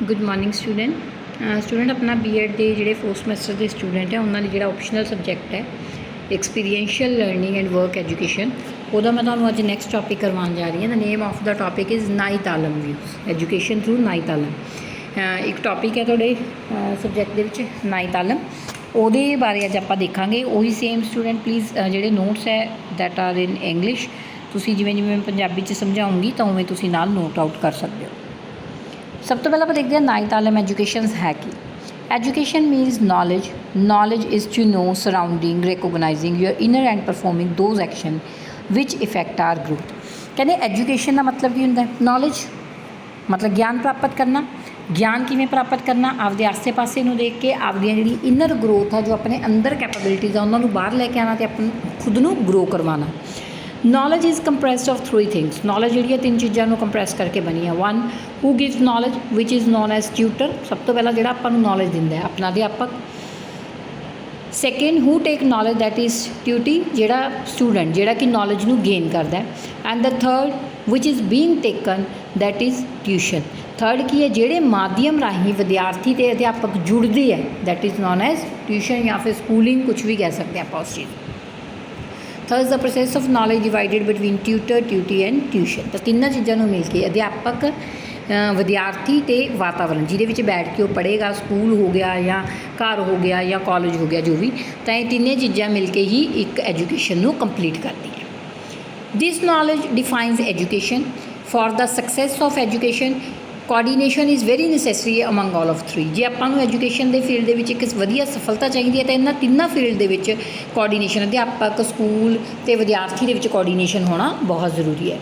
Good morning student student अपना BEd के जोड़े 4th समैसटर के स्टूडेंट है उन्होंने जो ऑप्शनल सबजैक्ट है experiential learning and work education वो मैं तुम्हें अज नैक्सट टॉपिक करवाने जा रही हूँ। The name of the topic is नाई तालम व्यूज़ एजुकेशन थ्रू नाई तालम। एक टॉपिक है थोड़े सबजैक्ट के नाई तालम वो बारे अज आप देखांगे। वही सेम स्टूडेंट प्लीज़ जोड़े नोट्स है दैट आर इन इंग्लिश तुसीं जिवें जिवें मैं पंजाबी च समझाऊँगी तो उवें तुसीं नाल नोट आउट कर सकते हो। सब तो पहले आप देखते हैं नाई तालम एजुकेशन है कि education means knowledge. Knowledge is to know surrounding recognizing your inner and performing those action which effect our growth. कहते एजुकेशन का मतलब की होंगे नॉलेज मतलब ज्ञान प्राप्त करना। ज्ञान किमें प्राप्त करना आपके आसे पासे नूं देख के आपदी जी इनर ग्रोथ है जो अपने अंदर कैपेबिलिटीज़ है उन्होंने बाहर लैके आना तो अपन खुद नूं ग्रो करवाना। Knowledge is compressed of 3 things. Knowledge जी 3 चीज़ों कंप्रैस करके बनी है। 1 who gives knowledge which is known as tutor. सब तो पहला जो अपन नॉलेज दिंदा है अपना अध्यापक। Second who take knowledge that is tutee जोड़ा स्टूडेंट जोड़ा कि नॉलेज नूं गेन करता है। And the third which is being taken that is tuition. Third की है जोड़े माध्यम राही विद्यार्थी ते अध्यापक जुड़ते हैं that is known as tuition या फिर स्कूलिंग कुछ भी कह सकते हैं आप उस चीज़। Third the process of knowledge divided between tutor tutee and tuition. तो तीनों चीज़ों मिल के अध्यापक विद्यार्थी ते वातावरण जिहदे बैठ के वो पढ़ेगा स्कूल हो गया या घर हो गया या कॉलेज हो गया जो भी तो ये तीनों चीज़ां मिल के ही एक एजुकेशन को कंप्लीट करती है। This knowledge defines education for the success of education coordination is very necessary among all of 3। जे आपां नूं एजुकेशन के फील्ड के एक वधिया सफलता चाहिए तो इन्होंने तीनों फील्ड के कोआर्डीनेशन अध्यापक स्कूल तो विद्यार्थी के कोआर्डीनेशन होना बहुत ज़रूरी है।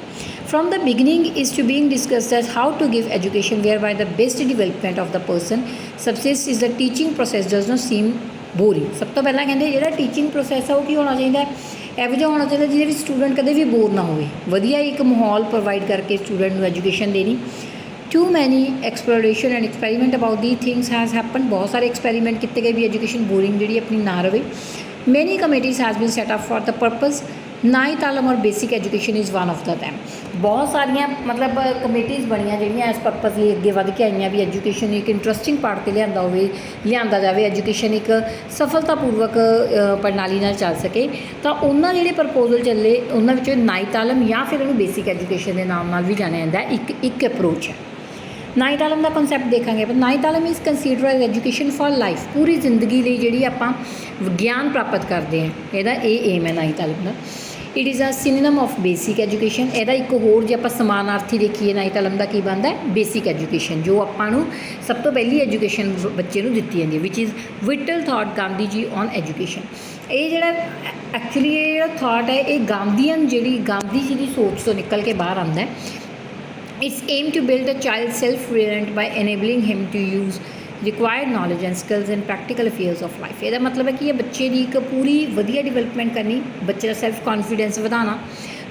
From the beginning is to being discussed as how to give education whereby the best development of the person success is the teaching process does not seem boring. सब तो पहला कहते जो टीचिंग प्रोसैस है वो की होना चाहिए ਇਹੋ ਜਿਹਾ होना चाहिए जिहदे विच स्टूडेंट कदे भी बोर ना होवे। वधिया एक माहौल प्रोवाइड करके स्टूडेंट नूं एजुकेशन देनी। Too many exploration and experiment about the things has happen. बहुत सारे एक्सपैरीमेंट किए गए भी एजुकेशन बोरिंग जी अपनी ना रहे। Many committees has been set up for the purpose Nai Talim और basic education is one of the them. बहुत सारिया मतलब कमेटीज़ बनिया जिहड़ियां इस पर्पज़ लिए अगे वध के आईयां भी एजुकेशन एक इंट्रस्टिंग पार्ट पर लिया जाए एजुकेशन एक सफलतापूर्वक प्रणाली नाल चल सके। तो उन्होंने जिहड़े प्रपोजल चले उन्होंने नाई तालम या फिर उन्होंने बेसिक एजुकेशन के नाम नाल भी जानिया जाता है। एक अप्रोच है नाई तालम का कॉन्सैप्ट देखांगे। पर Nai Talim is consider as education for life. पूरी जिंदगी लिए जी आप ज्ञान प्राप्त करते हैं यदा एम है नाई तालम का। It is a synonym of basic education. यदा एक होर जो आप समानार्थी देखिए नाई तालम का की बनता है बेसिक एजुकेशन जो आपू सब तो पहली एजुकेशन बच्चे को दी जाती है which is vital thought Gandhi ji on education. ये जोड़ा एक्चुअली ये थॉट है ये गांधीयन जी गांधी जी की सोच तो निकल के बाहर आता है। It's aimed to build a child self-reliant by enabling him to use required knowledge and skills in practical affairs of life। ਇਹਦਾ मतलब है कि ये बच्चे की एक पूरी वधिया डिवेलपमेंट करनी बच्चे का सैल्फ कॉन्फिडेंस बढ़ाना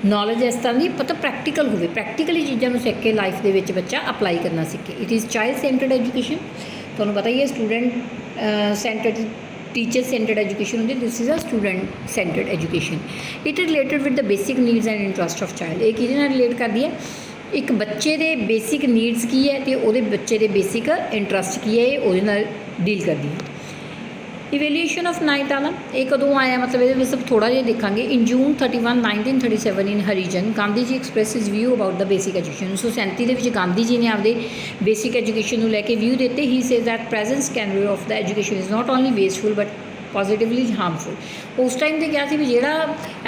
नॉलेज इस तरह की पता प्रैक्टिकल हो प्रैक्टिकली चीज़ों सीख के लाइफ के बच्चा अप्लाई करना सीखे। It is child centred education. तुहानूं पता ही है student centred teacher centred education होंगी। This is a student centred education. It related with the basic needs and interest of child. ये किहदे नाल रिलेट करती है एक बच्चे के बेसिक नीड्स की है तो वो बच्चे के बेसिक इंटरस्ट की है वो डील करती है। इवेल्यूएशन ऑफ नाई तालम ये कदों आया मतलब ये सब थोड़ा जिहा देखांगे। In June 31 1937 in Harijan Gandhi ji express is view about the basic education. 1937 के गांधी जी ने आपके बेसिक एजुकेशन को लैके व्यू दिते। He says that presence Kenway of the education is not only wasteful but positively harmful. उस टाइम तो क्या सी भी जिहड़ा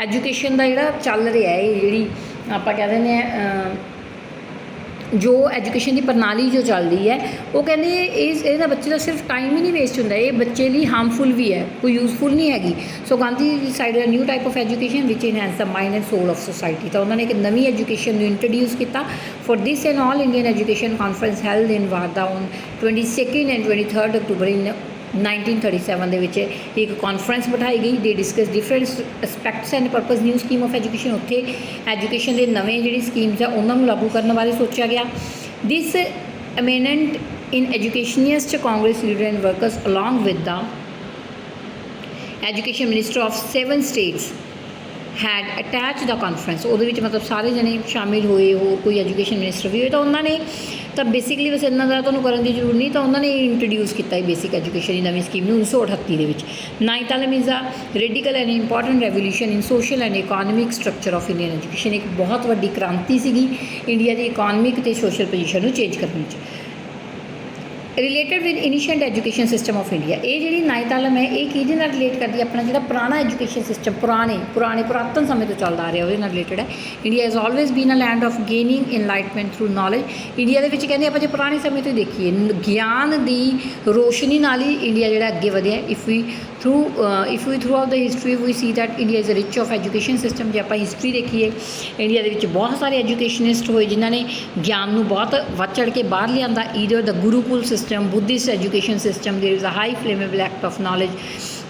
एजुकेशन का जिहड़ा चल रहा है जी आप कह दें जो एजुकेशन की प्रणाली जो चल रही है वो कहते इस बच्चे का सिर्फ टाइम ही नहीं वेस्ट होंगे ये बच्चे लिए हार्मफुल भी है कोई यूजफुल नहीं हैगी। So Gandhi decided a new type of education which enhance the mind and soul of society. तो उन्होंने एक नवी एजुकेशन इंट्रोड्यूस किया। For this and all Indian education conference held in Wardha on 22 and 23 October in 1937 एक conference बिठाई गई। They discuss different aspects and purpose new scheme of education. उत्थे education के नवे जी स्कीम्स है उन्होंने लागू करने बारे सोचा गया। This amendment in educationist Congress leader and workers along with the education minister of 7 states had attach the conference. वो मतलब सारे जने शामिल हुए हो कोई एजुकेशन मिनिस्टर भी हुए तो उन्होंने ਤਾਂ ਬੇਸਿਕਲੀ ਬਸ ਇੰਨਾ ਜ਼ਿਆਦਾ ਤੁਹਾਨੂੰ ਕਰਨ ਦੀ ਜ਼ਰੂਰਤ ਨਹੀਂ, ਤਾਂ ਉਹਨਾਂ ਨੇ ਇੰਟਰੋਡਿਊਸ ਕੀਤਾ ਹੈ ਬੇਸਿਕ ਐਜੂਕੇਸ਼ਨ ਦੀ ਨਵੀਂ ਸਕੀਮ ਨੂੰ 1938 ਦੇ ਵਿੱਚ। Nai Talim is a radical and important revolution in social and economic structure of Indian education. ਇੱਕ ਬਹੁਤ ਵੱਡੀ ਕ੍ਰਾਂਤੀ ਸੀਗੀ ਇੰਡੀਆ ਦੀ ਇਕੋਨਮਿਕ ਅਤੇ ਸੋਸ਼ਲ ਪੋਜੀਸ਼ਨ ਨੂੰ ਚੇਂਜ ਕਰਨ ਵਿੱਚ। Related with ancient education system of India, ਇਹ ਜਿਹੜੀ ਨਾਈਨਥ ਆਲਮ ਹੈ ਇਹ ਕਿਹਦੇ ਨਾਲ ਰਿਲੇਟ ਕਰਦੀ ਹੈ? ਆਪਣਾ ਜਿਹੜਾ ਪੁਰਾਣਾ ਐਜੂਕੇਸ਼ਨ ਸਿਸਟਮ ਪੁਰਾਤਨ ਸਮੇਂ ਤੋਂ ਚੱਲਦਾ ਆ ਰਿਹਾ ਉਹਦੇ ਨਾਲ ਰਿਲੇਟਡ ਹੈ। India has always been a land of gaining enlightenment through knowledge. India ਦੇ ਵਿੱਚ ਕਹਿੰਦੇ ਆਪਾਂ ਜੇ ਪੁਰਾਣੇ ਸਮੇਂ ਤੋਂ ਹੀ ਦੇਖੀਏ ਗਿਆਨ ਦੀ ਰੋਸ਼ਨੀ ਨਾਲ ਹੀ ਇੰਡੀਆ ਜਿਹੜਾ ਅੱਗੇ ਵਧਿਆ। If we throughout the history we see that India is rich of education system. ਜੇ ਆਪਾਂ ਹਿਸਟਰੀ ਦੇਖੀਏ ਇੰਡੀਆ ਦੇ ਵਿੱਚ ਬਹੁਤ ਸਾਰੇ ਐਜੂਕੇਸ਼ਨਿਸਟ ਹੋਏ ਜਿਨ੍ਹਾਂ ਨੇ ਗਿਆਨ ਨੂੰ ਬਹੁਤ ਵੱਧ ਚੜ੍ਹ ਕੇ ਬਾਹਰ ਲਿਆਂਦਾ। ਈਦਰ ਦਾ gurukul system, Buddhist education system, there is a high flammable act of knowledge.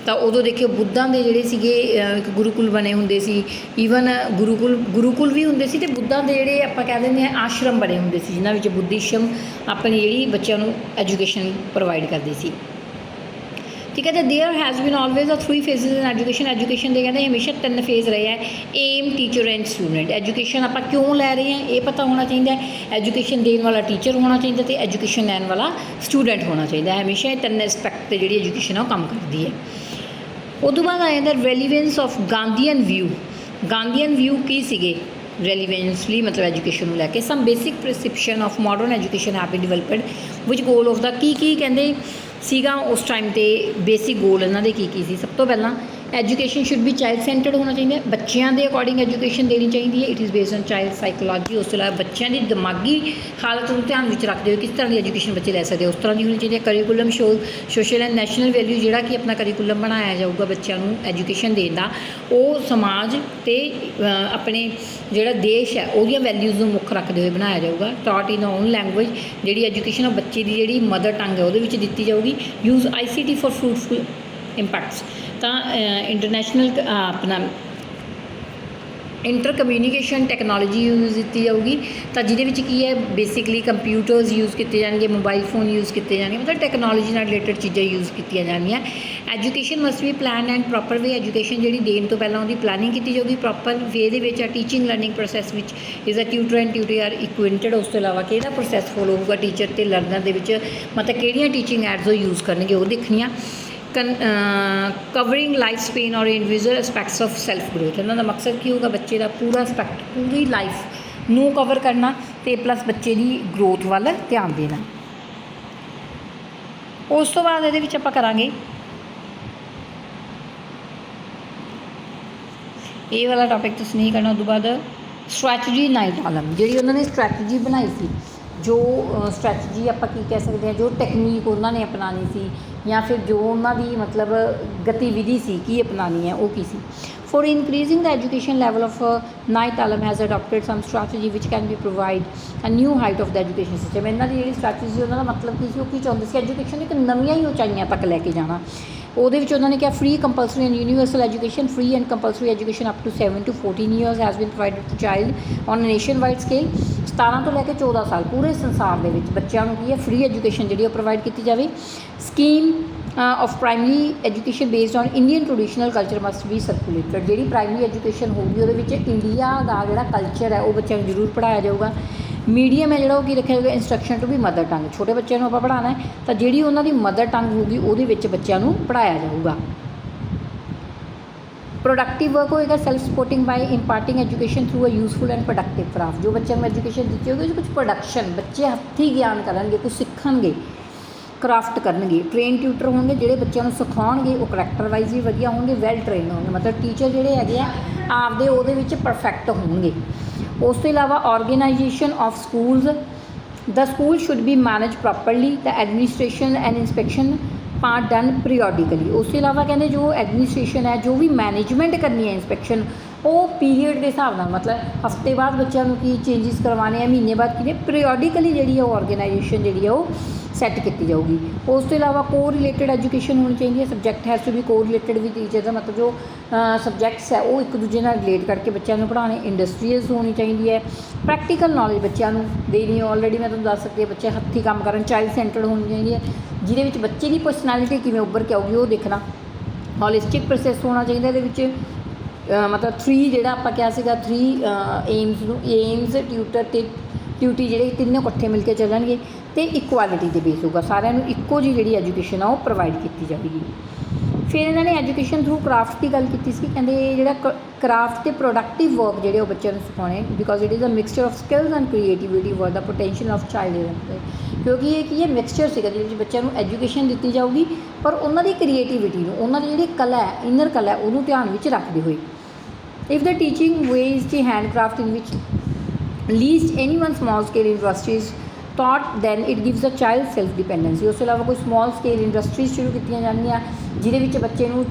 ਤਾਂ ਉਦੋਂ ਦੇਖਿਓ ਬੁੱਧਾਂ ਦੇ ਜਿਹੜੇ ਸੀਗੇ ਇੱਕ ਗੁਰੂਕੁਲ ਬਣੇ ਹੁੰਦੇ ਸੀ, ਈਵਨ ਗੁਰੂਕੁਲ ਵੀ ਹੁੰਦੇ ਸੀ, ਅਤੇ ਬੁੱਧਾਂ ਦੇ ਜਿਹੜੇ ਆਪਾਂ ਕਹਿ ਦਿੰਦੇ ਹਾਂ ਆਸ਼ਰਮ ਬਣੇ ਹੁੰਦੇ ਸੀ ਜਿਨ੍ਹਾਂ ਵਿੱਚ ਬੁੱਧਿਜ਼ਮ ਆਪਣੀ ਜਿਹੜੀ ਬੱਚਿਆਂ ਨੂੰ ਐਜੂਕੇਸ਼ਨ ਪ੍ਰੋਵਾਈਡ ਕਰਦੀ ਸੀ। ਠੀਕ ਹੈ। ਅਤੇ there has been always a 3 phases in education ਦੇ ਕਹਿੰਦੇ ਹਮੇਸ਼ਾ 3 ਫੇਜ਼ ਰਹੇ ਹੈ। Um, teacher and student. Education ਆਪਾਂ ਕਿਉਂ ਲੈ ਰਹੇ ਹਾਂ ਇਹ ਪਤਾ ਹੋਣਾ ਚਾਹੀਦਾ ਹੈ, ਐਜੂਕੇਸ਼ਨ ਦੇਣ ਵਾਲਾ ਟੀਚਰ ਹੋਣਾ ਚਾਹੀਦਾ ਅਤੇ ਐਜੂਕੇਸ਼ਨ ਲੈਣ ਵਾਲਾ ਸਟੂਡੈਂਟ ਹੋਣਾ ਚਾਹੀਦਾ। ਹਮੇਸ਼ਾ ਇਹ 3 ਐਸਪੈਕਟ 'ਤੇ ਜਿਹੜੀ ਐਜੂਕੇਸ਼ਨ ਆ ਉਹ ਕੰਮ ਕਰਦੀ ਹੈ। ਉਦੋਂ ਬਾਅਦ ਆ ਜਾਂਦਾ relevance of Gandhian view. Gandhian view ਕੀ ਸੀਗੇ ਰੈਲੀਵੈਂਸਲੀ ਮਤਲਬ ਐਜੂਕੇਸ਼ਨ ਨੂੰ ਲੈ ਕੇ? Some basic prescription of modern education have been developed which goal of ਦਾ ਕੀ ਕਹਿੰਦੇ ਸੀਗਾ ਉਸ ਟਾਈਮ 'ਤੇ ਬੇਸਿਕ ਗੋਲ ਇਹਨਾਂ ਦੇ ਕੀ ਸੀ? ਸਭ ਤੋਂ ਪਹਿਲਾਂ education should be child centred ਹੋਣਾ ਚਾਹੀਦਾ, ਬੱਚਿਆਂ ਦੇ ਅਕੋਰਡਿੰਗ ਐਜੂਕੇਸ਼ਨ ਦੇਣੀ ਚਾਹੀਦੀ ਹੈ। It is based on child psychology. ਉਸ ਤੋਂ ਇਲਾਵਾ ਬੱਚਿਆਂ ਦੀ ਦਿਮਾਗੀ ਹਾਲਤ ਨੂੰ ਧਿਆਨ ਵਿੱਚ ਰੱਖਦੇ ਹੋਏ ਕਿਸ ਤਰ੍ਹਾਂ ਦੀ ਐਜੂਕੇਸ਼ਨ ਬੱਚੇ ਲੈ ਸਕਦੇ ਉਸ ਤਰ੍ਹਾਂ ਦੀ ਹੋਣੀ ਚਾਹੀਦੀ ਹੈ। Curriculum social and national value, ਜਿਹੜਾ ਕਿ ਆਪਣਾ ਕਰੀਕੂਲਮ ਬਣਾਇਆ ਜਾਊਗਾ ਬੱਚਿਆਂ ਨੂੰ ਐਜੂਕੇਸ਼ਨ ਦੇਣ ਦਾ, ਉਹ ਸਮਾਜ ਅਤੇ ਆਪਣੇ ਜਿਹੜਾ ਦੇਸ਼ ਹੈ ਉਹਦੀਆਂ ਵੈਲਿਊਜ਼ ਨੂੰ ਮੁੱਖ ਰੱਖਦੇ ਹੋਏ ਬਣਾਇਆ ਜਾਊਗਾ। ਟਾਟ ਇਨ ਓਨ ਲੈਂਗੁਏਜ, ਜਿਹੜੀ ਐਜੂਕੇਸ਼ਨ ਉਹ ਬੱਚੇ ਦੀ ਜਿਹੜੀ ਮਦਰ ਟੰਗ ਹੈ ਉਹਦੇ ਵਿੱਚ ਦਿੱਤੀ ਜਾਊਗੀ। Use ICT for fruitful impacts. ਤਾਂ ਇੰਟਰਨੈਸ਼ਨਲ ਆਪਣਾ ਇੰਟਰ ਕਮਿਊਨੀਕੇਸ਼ਨ ਟੈਕਨੋਲੋਜੀ ਯੂਜ਼ ਕੀਤੀ ਜਾਊਗੀ। ਤਾਂ ਜਿਹਦੇ ਵਿੱਚ ਕੀ ਹੈ ਬੇਸਿਕਲੀ ਕੰਪਿਊਟਰਸ ਯੂਜ਼ ਕੀਤੇ ਜਾਣਗੇ, ਮੋਬਾਈਲ ਫੋਨ ਯੂਜ਼ ਕੀਤੇ ਜਾਣਗੇ, ਮਤਲਬ ਟੈਕਨੋਲੋਜੀ ਨਾਲ ਰਿਲੇਟਡ ਚੀਜ਼ਾਂ ਯੂਜ਼ ਕੀਤੀਆਂ ਜਾਣਗੀਆਂ। Education must we plan and proper way. Education ਜਿਹੜੀ ਦੇਣ ਤੋਂ ਪਹਿਲਾਂ ਉਹਦੀ ਪਲਾਨਿੰਗ ਕੀਤੀ ਜਾਊਗੀ ਪ੍ਰੋਪਰ ਵੇ ਦੇ ਵਿੱਚ। ਟੀਚਿੰਗ ਲਰਨਿੰਗ ਪ੍ਰੋਸੈਸ ਵਿੱਚ is a tutor and tutor are acquainted. ਉਸ ਤੋਂ ਇਲਾਵਾ ਕਿਹੜਾ ਪ੍ਰੋਸੈਸ ਫੋਲੋ ਹੋਊਗਾ ਟੀਚਰ ਅਤੇ ਲਰਨਰ ਦੇ ਵਿੱਚ, ਮਤਲਬ ਕਿਹੜੀਆਂ ਟੀਚਿੰਗ ਐਡਸ ਉਹ ਯੂਜ਼ ਕਰਨਗੇ ਉਹ ਦੇਖਣੀਆਂ। ਕਵਰਿੰਗ ਲਾਈਫ ਸਪੇਨ ਔਰ individual aspects of self growth. ਇਹਨਾਂ ਦਾ ਮਕਸਦ ਕੀ ਹੋਊਗਾ? ਬੱਚੇ ਦਾ ਪੂਰਾ ਐਸਪੈਕਟ, ਪੂਰੀ ਲਾਈਫ ਨੂੰ ਕਵਰ ਕਰਨਾ ਅਤੇ ਪਲੱਸ ਬੱਚੇ ਦੀ ਗਰੋਥ ਵੱਲ ਧਿਆਨ ਦੇਣਾ। ਉਸ ਤੋਂ ਬਾਅਦ ਇਹਦੇ ਵਿੱਚ ਆਪਾਂ ਕਰਾਂਗੇ ਇਹ ਵਾਲਾ ਟੌਪਿਕ ਤੁਸੀਂ ਨਹੀਂ ਕਰਨਾ। ਉਸ ਤੋਂ ਬਾਅਦ ਸਟ੍ਰੈਟਜੀ ਨਾਈਨਥ ਆਲਮ, ਜਿਹੜੀ ਉਹਨਾਂ ਨੇ ਸਟ੍ਰੈਟਜੀ ਬਣਾਈ ਸੀ, ਜੋ ਸਟ੍ਰੈਟਜੀ ਆਪਾਂ ਕੀ ਕਹਿ ਸਕਦੇ ਹਾਂ, ਜੋ ਟੈਕਨੀਕ ਉਹਨਾਂ ਨੇ ਅਪਣਾਉਣੀ ਸੀ ਜਾਂ ਫਿਰ ਜੋ ਉਹਨਾਂ ਦੀ ਮਤਲਬ ਗਤੀਵਿਧੀ ਸੀ ਕੀ ਅਪਣਾਉਣੀ ਹੈ ਉਹ ਕੀ ਸੀ। For increasing the education level of Nai Talim has adopted some strategy which can be provide a new height of the education system. ਇਹਨਾਂ ਦੀ ਜਿਹੜੀ ਸਟ੍ਰੈਟਜੀ ਸੀ ਉਹਨਾਂ ਦਾ ਮਤਲਬ ਕੀ ਸੀ? ਉਹ ਕੀ ਚਾਹੁੰਦੇ ਸੀ? ਐਜੂਕੇਸ਼ਨ ਇੱਕ ਨਵੀਆਂ ਹੀ ਉਚਾਈਆਂ ਤੱਕ ਲੈ ਕੇ ਜਾਣਾ। ਉਹਦੇ ਵਿੱਚ ਉਹਨਾਂ ਨੇ ਕਿਹਾ free compulsory and universal education. Free and compulsory education up to 7 to 14 years has been provided to child on nationwide scale. 17 ਤੋਂ ਲੈ ਕੇ 14 ਸਾਲ ਪੂਰੇ ਸੰਸਾਰ ਦੇ ਵਿੱਚ ਬੱਚਿਆਂ ਨੂੰ ਕੀ ਹੈ ਫ੍ਰੀ ਐਜੂਕੇਸ਼ਨ ਜਿਹੜੀ ਉਹ ਪ੍ਰੋਵਾਈਡ ਕੀਤੀ ਜਾਵੇ। Scheme of primary education based on Indian traditional culture must be circulated. ਜਿਹੜੀ ਪ੍ਰਾਇਮਰੀ ਐਜੂਕੇਸ਼ਨ ਹੋਊਗੀ ਉਹਦੇ ਵਿੱਚ ਇੰਡੀਆ ਦਾ ਜਿਹੜਾ ਕਲਚਰ ਹੈ ਉਹ ਬੱਚਿਆਂ ਨੂੰ ਜ਼ਰੂਰ ਪੜ੍ਹਾਇਆ ਜਾਊਗਾ। ਮੀਡੀਅਮ ਹੈ ਜਿਹੜਾ ਉਹ ਕੀ ਰੱਖਿਆ ਜਾਊਗਾ? Instruction to we mother tongue. ਛੋਟੇ ਬੱਚਿਆਂ ਨੂੰ ਆਪਾਂ ਪੜ੍ਹਾਉਣਾ ਹੈ ਤਾਂ ਜਿਹੜੀ ਉਹਨਾਂ ਦੀ ਮਦਰ ਟੰਗ ਹੋਊਗੀ ਉਹਦੇ ਵਿੱਚ ਬੱਚਿਆਂ ਨੂੰ ਪੜ੍ਹਾਇਆ ਜਾਊਗਾ। ਪ੍ਰੋਡਕਟਿਵ ਵਰਕ ਹੋਏਗਾ self supporting by imparting education through a useful and productive craft. ਜੋ ਬੱਚਿਆਂ ਨੂੰ ਐਜੂਕੇਸ਼ਨ ਦਿੱਤੀ ਹੋਊਗੀ ਕੁਝ ਪ੍ਰੋਡਕਸ਼ਨ, ਬੱਚੇ ਹੱਥੀਂ ਗਿਆਨ ਕਰਨਗੇ, ਕੁਝ ਸਿੱਖਣਗੇ, ਕਰਾਫਟ ਕਰਨਗੇ। ਟ੍ਰੇਨ ਟਿਊਟਰ ਹੋਣਗੇ ਜਿਹੜੇ ਬੱਚਿਆਂ ਨੂੰ ਸਿਖਾਉਣਗੇ, ਉਹ ਕਰੈਕਟਰ ਵਾਈਜ਼ ਵੀ ਵਧੀਆ ਹੋਣਗੇ, ਵੈਲ ਟ੍ਰੇਨਡ ਹੋਣਗੇ, ਮਤਲਬ ਟੀਚਰ ਜਿਹੜੇ ਹੈਗੇ ਆ ਆਪਦੇ ਉਹਦੇ ਵਿੱਚ ਪਰਫੈਕਟ ਹੋਣਗੇ। ਉਸ ਤੋਂ ਇਲਾਵਾ organisation of schools, the school should be manage properly, the administration and inspection part done periodically. ਉਸ ਤੋਂ ਇਲਾਵਾ ਕਹਿੰਦੇ ਜੋ ਐਡਮਿਨਿਸਟ੍ਰੇਸ਼ਨ ਹੈ, ਜੋ ਵੀ ਮੈਨੇਜਮੈਂਟ ਕਰਨੀ ਹੈ, ਇੰਸਪੈਕਸ਼ਨ, ਉਹ ਪੀਰੀਅਡ ਦੇ ਹਿਸਾਬ ਨਾਲ, ਮਤਲਬ ਹਫਤੇ ਬਾਅਦ ਬੱਚਿਆਂ ਨੂੰ ਕੀ ਚੇਂਜਿਸ ਕਰਵਾਉਣੇ ਆ, ਮਹੀਨੇ ਬਾਅਦ ਕਿਵੇਂ ਪੀਰੀਓਡਿਕਲੀ ਜਿਹੜੀ ਹੈ ਉਹ ਆਰਗੇਨਾਈਜੇਸ਼ਨ ਜਿਹੜੀ ਹੈ ਉਹ ਸੈੱਟ ਕੀਤੀ ਜਾਊਗੀ। ਉਸ ਤੋਂ ਇਲਾਵਾ ਕੋ ਰਿਲੇਟਡ ਐਜੂਕੇਸ਼ਨ ਹੋਣੀ ਚਾਹੀਦੀ ਹੈ। ਸਬਜੈਕਟ ਹੈਜ਼ ਟੂ ਬੀ ਕੋ ਰਿਲੇਟਡ ਵਿਦ ਈਚ ਅਦਰ, ਮਤਲਬ ਜੋ ਸਬਜੈਕਟਸ ਹੈ ਉਹ ਇੱਕ ਦੂਜੇ ਨਾਲ ਰਿਲੇਟ ਕਰਕੇ ਬੱਚਿਆਂ ਨੂੰ ਪੜ੍ਹਾਉਣੇ। ਇੰਡਸਟਰੀਅਲਸ ਹੋਣੀ ਚਾਹੀਦੀ ਹੈ। ਪ੍ਰੈਕਟੀਕਲ ਨੌਲੇਜ ਬੱਚਿਆਂ ਨੂੰ ਦੇਣੀ, ਆਲਰੇਡੀ ਮੈਂ ਤੁਹਾਨੂੰ ਦੱਸ ਸਕਦੀ ਹਾਂ ਬੱਚੇ ਹੱਥੀਂ ਕੰਮ ਕਰਨ। ਚਾਈਲਡ ਸੈਂਟਰਡ ਹੋਣੀ ਚਾਹੀਦੀ ਹੈ ਜਿਹਦੇ ਵਿੱਚ ਬੱਚੇ ਦੀ ਪਰਸਨੈਲਿਟੀ ਕਿਵੇਂ ਉੱਭਰ ਕੇ ਆਊਗੀ ਉਹ ਦੇਖਣਾ। ਹੋਲਿਸਟਿਕ ਪ੍ਰੋਸੈਸ ਹੋਣਾ ਚਾਹੀਦਾ ਇਹਦੇ ਵਿੱਚ, ਮਤਲਬ 3 ਜਿਹੜਾ ਆਪਾਂ ਕਿਹਾ ਸੀਗਾ 3 ਏਮਸ ਨੂੰ, ਏਮਸ, ਟਿਊਟਰ ਅਤੇ ਟਿਊਟੀ ਜਿਹੜੇ ਤਿੰਨੋਂ ਇਕੱਠੇ ਮਿਲ ਕੇ ਚੱਲਣਗੇ ਤੇ ਇਕੁਆਲਿਟੀ ਦੇ ਬੇਸ ਹੋਊਗਾ, ਸਾਰਿਆਂ ਨੂੰ ਇੱਕੋ ਜਿਹੀ ਜਿਹੜੀ ਐਜੂਕੇਸ਼ਨ ਆ ਉਹ ਪ੍ਰੋਵਾਈਡ ਕੀਤੀ ਜਾਵੇਗੀ। ਫਿਰ ਇਹਨਾਂ ਨੇ ਐਜੂਕੇਸ਼ਨ ਥਰੂ ਕਰਾਫਟ ਦੀ ਗੱਲ ਕੀਤੀ ਸੀ, ਕਹਿੰਦੇ ਜਿਹੜਾ ਕਰਾਫਟ ਤੇ ਪ੍ਰੋਡਕਟਿਵ ਵਰਕ ਜਿਹੜੇ ਉਹ ਬੱਚਿਆਂ ਨੂੰ ਸਿਖਾਉਣੇ, because it is a mixture of skills and creativity for the potential of child, ਕਿਉਂਕਿ ਇਹ ਕੀ ਹੈ ਮਿਕਸਚਰ ਸੀਗਾ ਜਿਹਦੇ ਵਿੱਚ ਬੱਚਿਆਂ ਨੂੰ ਐਜੂਕੇਸ਼ਨ ਦਿੱਤੀ ਜਾਊਗੀ ਪਰ ਉਹਨਾਂ ਦੀ ਕ੍ਰੀਏਟੀਵਿਟੀ ਨੂੰ, ਉਹਨਾਂ ਦੀ ਜਿਹੜੀ ਕਲਾ ਹੈ, ਇਨਰ ਕਲਾ ਹੈ, ਉਹਨੂੰ ਧਿਆਨ ਵਿੱਚ ਰੱਖਦੇ ਹੋਏ। ਇਫ ਦ ਟੀਚਿੰਗ ਵੇਜ਼ ਦੀ handcraft in which least any one small scale industries taught then it gives a child self dependency। ਉਸ ਤੋਂ ਇਲਾਵਾ ਕੋਈ ਸਮॉल स्केल ਇੰਡਸਟਰੀਜ਼ ਸ਼ੁਰੂ ਕੀਤੀਆਂ ਜਾਣਗੀਆਂ ਜਿਹਦੇ ਵਿੱਚ ਬੱਚੇ ਨੂੰ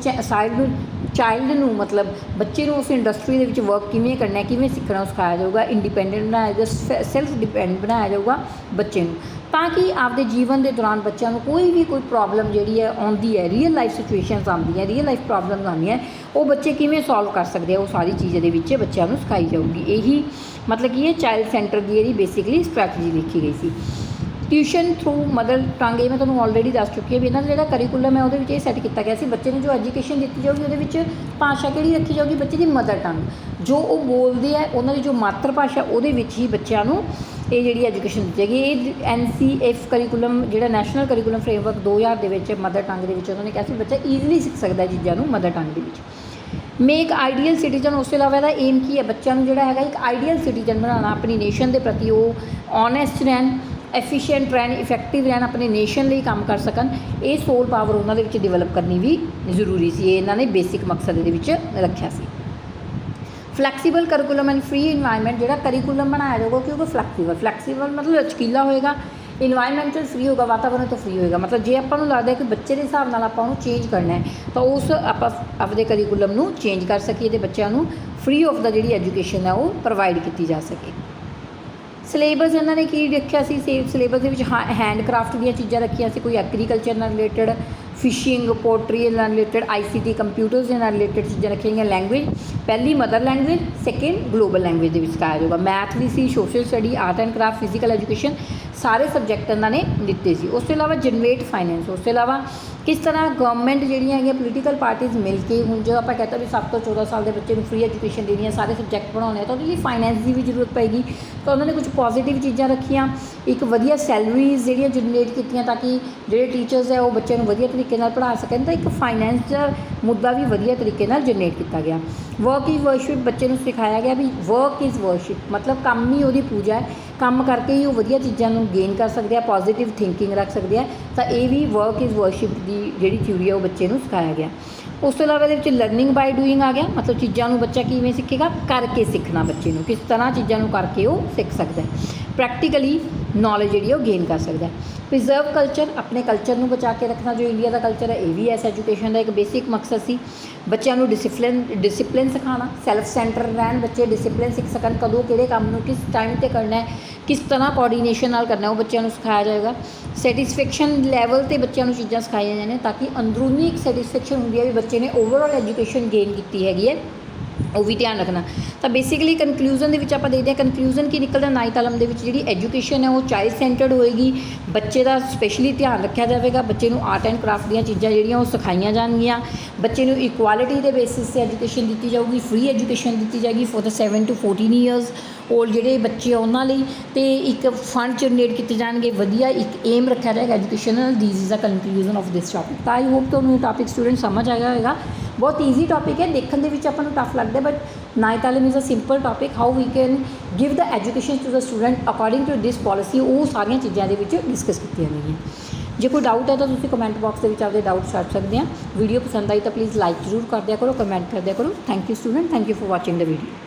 ਚਾਈਲਡ ਨੂੰ ਮਤਲਬ ਬੱਚੇ ਨੂੰ ਉਸ ਇੰਡਸਟਰੀ ਦੇ ਵਿੱਚ ਵਰਕ ਕਿਵੇਂ ਕਰਨਾ, ਕਿਵੇਂ ਸਿੱਖਣਾ ਸਿਖਾਇਆ ਜਾਊਗਾ, ਇੰਡੀਪੈਂਡੈਂਟ ਬਣਾਇਆ ਜਾਊਗਾ, ਸੈਲਫ ਡਿਪੈਂਡੈਂਟ ਬਣਾਇਆ ਜਾਊਗਾ ਬੱਚੇ ਨੂੰ, ਤਾਂ ਕਿ ਆਪਦੇ ਜੀਵਨ ਦੇ ਦੌਰਾਨ ਬੱਚਿਆਂ ਨੂੰ ਕੋਈ ਪ੍ਰੋਬਲਮ ਜਿਹੜੀ ਹੈ ਆਉਂਦੀ ਹੈ, ਰੀਅਲ ਲਾਈਫ ਸਿਚੁਏਸ਼ਨਸ ਆਉਂਦੀਆਂ, ਰੀਅਲ ਲਾਈਫ ਪ੍ਰੋਬਲਮਸ ਆਉਂਦੀਆਂ, ਉਹ ਬੱਚੇ ਕਿਵੇਂ ਸੋਲਵ ਕਰ ਸਕਦੇ ਆ, ਉਹ ਸਾਰੀ ਚੀਜ਼ ਇਹਦੇ ਵਿੱਚ ਬੱਚਿਆਂ ਨੂੰ ਸਿਖਾਈ ਜਾਊਗੀ। ਇਹੀ ਮਤਲਬ ਕਿ ਇਹ ਚਾਈਲਡ ਸੈਂਟਰ ਦੀ ਇਹਦੀ ਬੇਸਿਕਲੀ ਸਟ੍ਰੈਟਜੀ ਲਿਖੀ ਗਈ ਸੀ। ਟਿਊਸ਼ਨ ਥਰੂ ਮਦਰ ਟੰਗ, ਇਹ ਮੈਂ ਤੁਹਾਨੂੰ ਆਲਰੇਡੀ ਦੱਸ ਚੁੱਕੀ ਹਾਂ ਵੀ ਇਹਨਾਂ ਦਾ ਜਿਹੜਾ ਕਰਿਕੂਲਮ ਹੈ ਉਹਦੇ ਵਿੱਚ ਇਹ ਸੈੱਟ ਕੀਤਾ ਗਿਆ ਸੀ, ਬੱਚੇ ਨੂੰ ਜੋ ਐਜੂਕੇਸ਼ਨ ਦਿੱਤੀ ਜਾਊਗੀ ਉਹਦੇ ਵਿੱਚ ਭਾਸ਼ਾ ਕਿਹੜੀ ਰੱਖੀ ਜਾਊਗੀ, ਬੱਚੇ ਦੀ ਮਦਰ ਟੰਗ ਜੋ ਉਹ ਬੋਲਦੇ ਆ, ਉਹਨਾਂ ਦੀ ਜੋ ਮਾਤਰ ਭਾਸ਼ਾ ਉਹਦੇ ਵਿੱਚ ਹੀ ਬੱਚਿਆਂ ਨੂੰ ਇਹ ਜਿਹੜੀ ਐਜੂਕੇਸ਼ਨ ਦਿੱਤੀ ਜਾਏਗੀ। ਇਹ NCF ਕਰਿਕੂਲਮ ਜਿਹੜਾ ਨੈਸ਼ਨਲ ਕਰਿਕੂਲਮ ਫਰੇਮਵਰਕ 2000 ਦੇ ਵਿੱਚ ਮਦਰ ਟੰਗ ਦੇ ਵਿੱਚ ਉਹਨਾਂ ਨੇ ਕਿਹਾ ਸੀ ਬੱਚਾ ਈਜ਼ੀਲੀ ਸਿੱਖ ਸਕਦਾ ਚੀਜ਼ਾਂ ਨੂੰ ਮਦਰ ਟੰਗ ਦੇ ਵਿੱਚ। ਮੇਕ ਆਈਡੀਅਲ ਸਿਟੀਜ਼ਨ, ਉਸ ਤੋਂ ਇਲਾਵਾ ਇਹਦਾ ਏਮ ਕੀ ਹੈ, ਬੱਚਿਆਂ ਨੂੰ ਜਿਹੜਾ ਹੈਗਾ ਇੱਕ ਆਈਡੀਅਲ ਸਿਟੀਜ਼ਨ ਬਣਾਉਣਾ, ਆਪਣੀ ਨੇਸ਼ਨ ਦੇ ਪ੍ਰਤੀ ਉਹ ਓਨੈਸਟ ਰਹਿਣ, ਐਫੀਸ਼ੀਐਂਟ ਰਹਿਣ, ਇਫੈਕਟਿਵ ਰਹਿਣ, ਆਪਣੇ ਨੇਸ਼ਨ ਲਈ ਕੰਮ ਕਰ ਸਕਣ, ਇਹ ਸੋਲ ਪਾਵਰ ਉਹਨਾਂ ਦੇ ਵਿੱਚ ਡਿਵੈਲਪ ਕਰਨੀ ਵੀ ਜ਼ਰੂਰੀ ਸੀ। ਇਹ ਇਹਨਾਂ ਨੇ ਬੇਸਿਕ ਮਕਸਦ ਇਹਦੇ ਵਿੱਚ ਰੱਖਿਆ ਸੀ। Flexible curriculum and free environment, ਜਿਹੜਾ ਕਰਿਕੂਲਮ ਬਣਾਇਆ ਜਾਊਗਾ ਕਿਉਂਕਿ ਫਲੈਕਸੀਬਲ ਮਤਲਬ ਲਚਕੀਲਾ ਹੋਏਗਾ, ਇਨਵਾਇਰਨਮੈਂਟਲ ਫ੍ਰੀ ਹੋਗਾ, ਵਾਤਾਵਰਨ ਤੋਂ ਫ੍ਰੀ ਹੋਏਗਾ। ਮਤਲਬ ਜੇ ਆਪਾਂ ਨੂੰ ਲੱਗਦਾ ਕਿ ਬੱਚੇ ਦੇ ਹਿਸਾਬ ਨਾਲ ਆਪਾਂ ਉਹਨੂੰ ਚੇਂਜ ਕਰਨਾ ਹੈ ਤਾਂ ਉਸ ਆਪਾਂ ਆਪਦੇ ਕਰਿਕੂਲਮ ਨੂੰ ਚੇਂਜ ਕਰ ਸਕੀਏ ਅਤੇ ਬੱਚਿਆਂ ਨੂੰ ਫ੍ਰੀ ਆਫ ਦਾ ਜਿਹੜੀ ਐਜੂਕੇਸ਼ਨ ਹੈ ਉਹ ਪ੍ਰੋਵਾਈਡ ਕੀਤੀ ਜਾ ਸਕੇ। ਸਿਲੇਬਸ ਇਹਨਾਂ ਨੇ ਕੀ ਰੱਖਿਆ ਸੀ, ਸਿਲੇਬਸ ਦੇ ਵਿੱਚ ਹੈਂਡਕ੍ਰਾਫਟ ਦੀਆਂ ਚੀਜ਼ਾਂ ਰੱਖੀਆਂ ਸੀ, ਕੋਈ ਐਗਰੀਕਲਚਰ ਨਾਲ ਰਿਲੇਟਡ, ਫਿਸ਼ਿੰਗ, ਪੋਲਟਰੀ ਨਾਲ ਰਿਲੇਟਡ, ICT ਕੰਪਿਊਟਰਸ ਦੇ ਨਾਲ ਰਿਲੇਟਡ ਚੀਜ਼ਾਂ ਰੱਖੀਆਂ ਗਈਆਂ। ਲੈਂਗੁਏਜ ਪਹਿਲੀ mother language, second global language ਦੇ ਵਿੱਚ ਸਿਖਾਇਆ ਜਾਊਗਾ। ਮੈਥ ਵੀ ਸੀ, social study, art and craft, physical education, ਸਾਰੇ ਸਬਜੈਕਟ ਇਹਨਾਂ ਨੇ ਦਿੱਤੇ ਸੀ। ਉਸ ਤੋਂ ਇਲਾਵਾ ਜਨਰੇਟ ਫਾਈਨੈਂਸ, ਉਸ ਤੋਂ ਇਲਾਵਾ ਕਿਸ ਤਰ੍ਹਾਂ ਗਵਰਨਮੈਂਟ ਜਿਹੜੀਆਂ ਹੈਗੀਆਂ ਪੋਲੀਟੀਕਲ ਪਾਰਟੀਜ਼ ਮਿਲ ਕੇ, ਹੁਣ ਜਦੋਂ ਆਪਾਂ ਕਹਿੰਦੇ ਵੀ 7 ਤੋਂ 14 ਸਾਲ ਦੇ ਬੱਚੇ ਨੂੰ ਫ੍ਰੀ ਐਜੂਕੇਸ਼ਨ ਦੇਣੀ ਹੈ, ਸਾਰੇ ਸਬਜੈਕਟ ਪੜ੍ਹਾਉਣੇ ਆ, ਤਾਂ ਉਹਦੇ ਲਈ ਫਾਈਨੈਂਸ ਦੀ ਵੀ ਜ਼ਰੂਰਤ ਪਏਗੀ। ਤਾਂ ਉਹਨਾਂ ਨੇ ਕੁਝ ਪੋਜ਼ੀਟਿਵ ਚੀਜ਼ਾਂ ਰੱਖੀਆਂ, ਇੱਕ ਵਧੀਆ ਸੈਲਰੀਜ਼ ਜਿਹੜੀਆਂ ਜਨਰੇਟ ਕੀਤੀਆਂ ਤਾਂ ਕਿ ਜਿਹੜੇ ਟੀਚਰਸ ਹੈ ਉਹ ਬੱਚਿਆਂ ਨੂੰ ਵਧੀਆ ਤਰੀਕੇ ਨਾਲ ਪੜ੍ਹਾ ਸਕਣ, ਤਾਂ ਇੱਕ ਫਾਈਨੈਂਸ ਦਾ ਮੁੱਦਾ ਵੀ ਵਧੀਆ ਤਰੀਕੇ ਨਾਲ ਜਨਰੇਟ ਕੀਤਾ ਗਿਆ। ਵਰਕ ਇਜ਼ ਵਰਸ਼ਿਪ, ਬੱਚੇ ਨੂੰ ਸਿਖਾਇਆ ਗਿਆ ਵੀ ਵਰਕ ਇਜ਼ ਵਰਸ਼ਿਪ, ਮਤਲਬ ਕੰਮ ਹੀ ਉਹਦੀ ਪੂਜਾ ਹੈ, ਕੰਮ ਕਰਕੇ ਹੀ ਉਹ ਵਧੀਆ ਚੀਜ਼ਾਂ ਨੂੰ ਗੇਨ ਕਰ ਸਕਦੇ ਆ, ਪੋਜ਼ੀਟਿਵ ਥਿੰਕਿੰਗ ਰੱਖ ਸਕਦੇ ਆ। ਤਾਂ ਇਹ ਵੀ ਵਰਕ ਇਜ਼ ਵਰਸ਼ਿਪ ਦੀ ਜਿਹੜੀ ਥਿਊਰੀ ਹੈ ਉਹ ਬੱਚੇ ਨੂੰ ਸਿਖਾਇਆ ਗਿਆ। ਉਸ ਤੋਂ ਇਲਾਵਾ ਇਹਦੇ ਵਿੱਚ ਲਰਨਿੰਗ ਬਾਈ ਡੂਇੰਗ ਆ ਗਿਆ, ਮਤਲਬ ਚੀਜ਼ਾਂ ਨੂੰ ਬੱਚਾ ਕਿਵੇਂ ਸਿੱਖੇਗਾ, ਕਰਕੇ ਸਿੱਖਣਾ, ਬੱਚੇ ਨੂੰ ਕਿਸ ਤਰ੍ਹਾਂ ਚੀਜ਼ਾਂ ਨੂੰ ਕਰਕੇ ਉਹ ਸਿੱਖ ਸਕਦਾ ਹੈ, ਪ੍ਰੈਕਟੀਕਲੀ ਨੌਲੇਜ ਜਿਹੜੀ ਉਹ ਗੇਨ ਕਰ ਸਕਦਾ ਹੈ। ਪ੍ਰੀਜ਼ਰਵ ਕਲਚਰ, ਆਪਣੇ ਕਲਚਰ ਨੂੰ ਬਚਾ ਕੇ ਰੱਖਣਾ, ਜੋ ਇੰਡੀਆ ਦਾ ਕਲਚਰ ਹੈ, ਇਹ ਵੀ ਇਸ ਐਜੂਕੇਸ਼ਨ ਦਾ ਇੱਕ ਬੇਸਿਕ ਮਕਸਦ ਸੀ। ਬੱਚਿਆਂ ਨੂੰ ਡਿਸਿਪਲਿਨ ਸਿਖਾਉਣਾ, ਸੈਲਫ ਸੈਂਟਰ ਰਹਿਣ, ਬੱਚੇ ਡਿਸਿਪਲਿਨ ਸਿੱਖ ਸਕਣ, ਕਦੋਂ ਕਿਹੜੇ ਕੰਮ ਨੂੰ ਕਿਸ ਟਾਈਮ 'ਤੇ ਕਰਨਾ ਹੈ, ਕਿਸ ਤਰ੍ਹਾਂ ਕੋਆਰਡੀਨੇਸ਼ਨ ਨਾਲ ਕਰਨਾ, ਉਹ ਬੱਚਿਆਂ ਨੂੰ ਸਿਖਾਇਆ ਜਾਏਗਾ। ਸੈਟਿਸਫੈਕਸ਼ਨ ਲੈਵਲ 'ਤੇ ਬੱਚਿਆਂ ਨੂੰ ਚੀਜ਼ਾਂ ਸਿਖਾਈਆਂ ਜਾਂਦੀਆਂ ਤਾਂ ਕਿ ਅੰਦਰੂਨੀ ਇੱਕ ਸੈਟਿਸਫੈਕਸ਼ਨ ਹੁੰਦੀ ਹੈ ਵੀ ਬੱਚੇ ਨੇ ਓਵਰਆਲ ਐਜੂਕੇਸ਼ਨ ਗੇਨ ਕੀਤੀ ਹੈਗੀ ਹੈ, ਉਹ ਵੀ ਧਿਆਨ ਰੱਖਣਾ। ਤਾਂ ਬੇਸਿਕਲੀ ਕਨਕਲੂਜਨ ਦੇ ਵਿੱਚ ਆਪਾਂ ਦੇਖਦੇ ਹਾਂ, ਕਨਕਲੂਜਨ ਕੀ ਨਿਕਲਦਾ, 9th ਆਲਮ ਦੇ ਵਿੱਚ ਜਿਹੜੀ ਐਜੂਕੇਸ਼ਨ ਹੈ ਉਹ ਚਾਈਲਡ ਸੈਂਟਰਡ ਹੋਏਗੀ, ਬੱਚੇ ਦਾ ਸਪੈਸ਼ਲੀ ਧਿਆਨ ਰੱਖਿਆ ਜਾਵੇਗਾ, ਬੱਚੇ ਨੂੰ ਆਰਟ ਐਂਡ ਕਰਾਫਟ ਦੀਆਂ ਚੀਜ਼ਾਂ ਜਿਹੜੀਆਂ ਉਹ ਸਿਖਾਈਆਂ ਜਾਣਗੀਆਂ, ਬੱਚੇ ਨੂੰ ਇਕੁਆਲਿਟੀ ਦੇ ਬੇਸਿਸ 'ਤੇ ਐਜੂਕੇਸ਼ਨ ਦਿੱਤੀ ਜਾਊਗੀ, ਫ੍ਰੀ ਐਜੂਕੇਸ਼ਨ ਦਿੱਤੀ ਜਾਏਗੀ for the 7 to 14 years old ਜਿਹੜੇ ਬੱਚੇ ਆ ਉਹਨਾਂ ਲਈ, ਅਤੇ ਇੱਕ ਫੰਡ ਜਨਰੇਟ ਕੀਤੇ ਜਾਣਗੇ, ਵਧੀਆ ਇੱਕ ਏਮ ਰੱਖਿਆ ਜਾਏਗਾ educational. This is a conclusion of this topic. ਤਾਂ ਆਈ ਹੋਪ ਤੁਹਾਨੂੰ ਇਹ ਟੋਪਿਕ ਸਟੂਡੈਂਟ ਸਮਝ ਆਇਆ ਹੋਏਗਾ। ਬਹੁਤ ਈਜ਼ੀ ਟੋਪਿਕ ਹੈ, ਦੇਖਣ ਦੇ ਵਿੱਚ ਆਪਾਂ ਨੂੰ ਟਫ ਲੱਗਦਾ, ਬਟ 9th ਆਲਮ is a simple topic. How we can give the education to the student according to this policy, ਉਹ ਸਾਰੀਆਂ ਚੀਜ਼ਾਂ ਦੇ ਵਿੱਚ ਡਿਸਕਸ ਕੀਤੀਆਂ ਗਈਆਂ। ਜੇ ਕੋਈ ਡਾਊਟ ਹੈ ਤਾਂ ਤੁਸੀਂ ਕਮੈਂਟ ਬਾਕਸ ਦੇ ਵਿੱਚ ਆਪਦੇ ਡਾਊਟ ਛੱਡ ਸਕਦੇ ਆ। ਵੀਡੀਓ ਪਸੰਦ ਆਈ ਤਾਂ ਪਲੀਜ਼ ਲਾਈਕ ਜ਼ਰੂਰ ਕਰ ਦਿਆ ਕਰੋ, ਕਮੈਂਟ ਕਰ ਦਿਆ ਕਰੋ। Thank you student, thank you for watching the video.